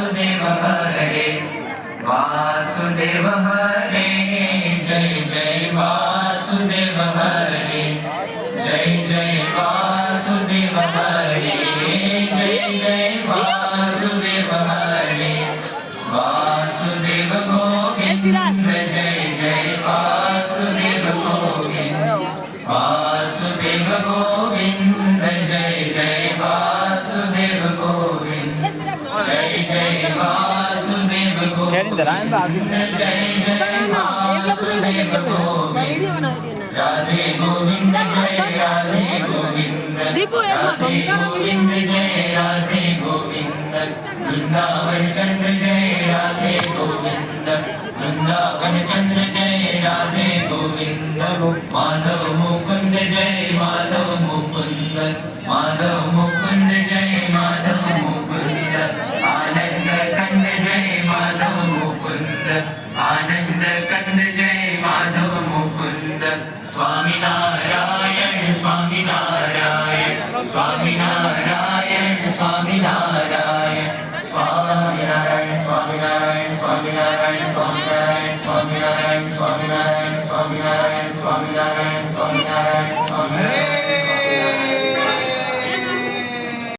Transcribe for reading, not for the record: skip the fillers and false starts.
वासुदेव हरे वासुदेव हरे जय जय वासुदेव हरे जय जय वासुदेव हरे जय जय वासुदेव हरे वासुदेव गोविंद जय जय वासुदेव गोविंद वासुदेव गोविंद जय जय वासुदेव गोविंद जय जय वासुदेव गोविंद जय जय वासुदेव गोविंद राधे गोविंद जय राधे गोविंद राधे गोविंद जय राधे गोविंद वृंदावन चंद्र जय राधे गोविंद वृंदावन चंद्र जय राधे गोविंद माधव मुकुंद जय माधव मुकुंद माधव मुकुंद जय माधव मुकुंद आनंद कंद जय माधव मुकुंद आनंद कंद जय माधव मुकुंद स्वामी नारायण स्वामी नारायण स्वामी नारायण स्वामी नारायण स्वामी नारायण स्वामी नारायण स्वामी नारायण स्वामी नारायण स्वामी नारायण स्वामी नारायण स्वामी नारायण स्वामी नारायण